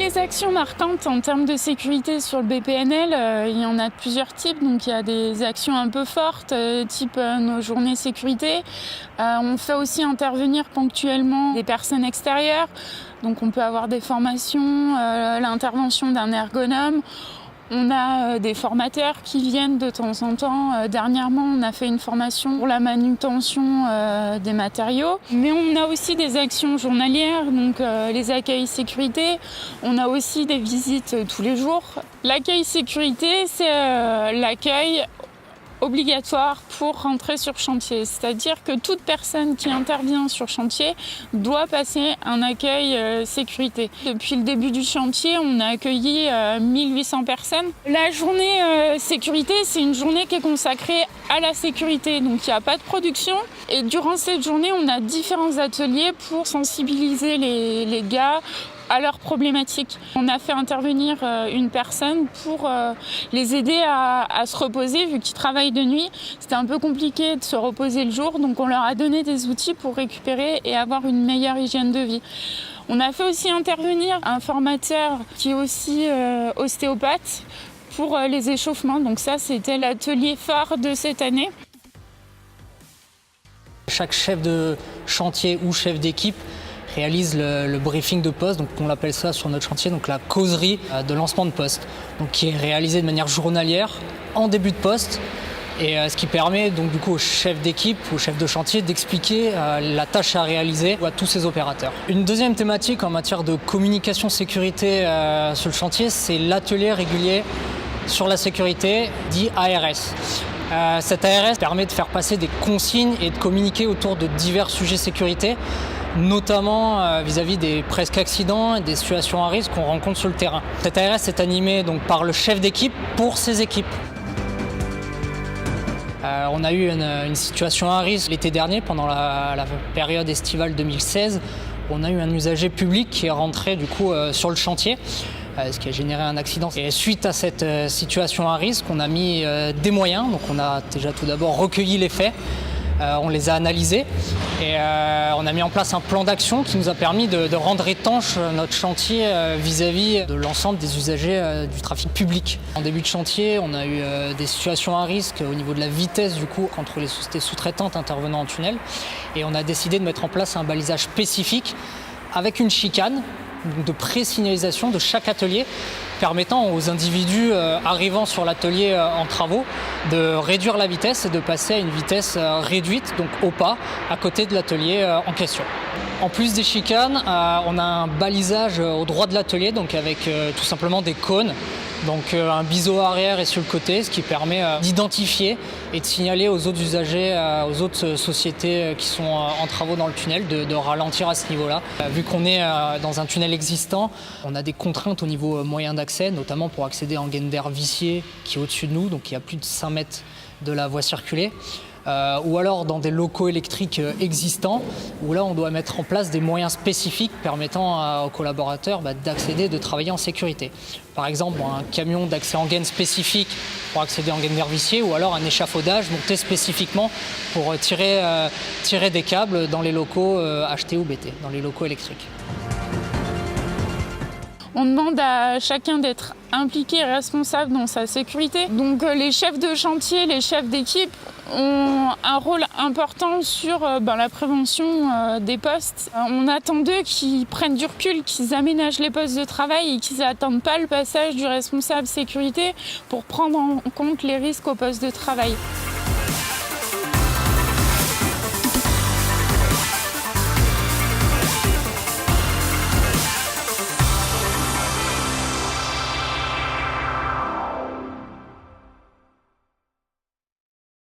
des actions marquantes en termes de sécurité sur le BPNL, il y en a de plusieurs types. Donc il y a des actions un peu fortes, type nos journées sécurité. On fait aussi intervenir ponctuellement des personnes extérieures. Donc on peut avoir des formations, l'intervention d'un ergonome. On a des formateurs qui viennent de temps en temps. Dernièrement, on a fait une formation pour la manutention des matériaux. Mais on a aussi des actions journalières, donc les accueils sécurité. On a aussi des visites tous les jours. L'accueil sécurité, c'est l'accueil obligatoire pour rentrer sur chantier. C'est-à-dire que toute personne qui intervient sur chantier doit passer un accueil sécurité. Depuis le début du chantier, on a accueilli 1800 personnes. La journée sécurité, c'est une journée qui est consacrée à la sécurité. Donc il n'y a pas de production. Et durant cette journée, on a différents ateliers pour sensibiliser les gars à leurs problématiques. On a fait intervenir une personne pour les aider à se reposer vu qu'ils travaillent de nuit. C'était un peu compliqué de se reposer le jour, donc on leur a donné des outils pour récupérer et avoir une meilleure hygiène de vie. On a fait aussi intervenir un formateur qui est aussi ostéopathe pour les échauffements. Donc ça, c'était l'atelier phare de cette année. Chaque chef de chantier ou chef d'équipe réalise le briefing de poste, donc on l'appelle ça sur notre chantier, donc la causerie de lancement de poste, donc qui est réalisée de manière journalière en début de poste, et ce qui permet donc du coup au chef d'équipe, au chef de chantier d'expliquer la tâche à réaliser à tous ses opérateurs. Une deuxième thématique en matière de communication sécurité sur le chantier, c'est l'atelier régulier sur la sécurité, dit ARS. Cet ARS permet de faire passer des consignes et de communiquer autour de divers sujets sécurité, notamment vis-à-vis des presque accidents et des situations à risque qu'on rencontre sur le terrain. Cet ARS est animé donc par le chef d'équipe pour ses équipes. On a eu une situation à risque l'été dernier, pendant la période estivale 2016. On a eu un usager public qui est rentré du coup sur le chantier, ce qui a généré un accident. Et suite à cette situation à risque, on a mis des moyens. Donc on a déjà tout d'abord recueilli les faits. On les a analysés et on a mis en place un plan d'action qui nous a permis de rendre étanche notre chantier vis-à-vis de l'ensemble des usagers du trafic public. En début de chantier, on a eu des situations à risque au niveau de la vitesse du coup entre les sociétés sous-traitantes intervenant en tunnel, et on a décidé de mettre en place un balisage spécifique avec une chicane de pré-signalisation de chaque atelier, permettant aux individus arrivant sur l'atelier en travaux de réduire la vitesse et de passer à une vitesse réduite, donc au pas, à côté de l'atelier en question. En plus des chicanes, on a un balisage au droit de l'atelier, donc avec tout simplement des cônes. Donc un biseau arrière et sur le côté, ce qui permet d'identifier et de signaler aux autres usagers, aux autres sociétés qui sont en travaux dans le tunnel, de ralentir à ce niveau-là. Vu qu'on est dans un tunnel existant, on a des contraintes au niveau moyen d'accès, notamment pour accéder en gaine d'air vicié qui est au-dessus de nous, donc il y a plus de 5 mètres de la voie circulée. Ou alors dans des locaux électriques existants, où là on doit mettre en place des moyens spécifiques permettant aux collaborateurs d'accéder, de travailler en sécurité. Par exemple, un camion d'accès en gaine spécifique pour accéder en gaine d'air vicié, ou alors un échafaudage monté spécifiquement pour tirer des câbles dans les locaux HT ou BT, dans les locaux électriques. On demande à chacun d'être impliqué et responsable dans sa sécurité. Donc les chefs de chantier, les chefs d'équipe ont un rôle important sur la prévention des postes. On attend d'eux qu'ils prennent du recul, qu'ils aménagent les postes de travail et qu'ils n'attendent pas le passage du responsable sécurité pour prendre en compte les risques au poste de travail.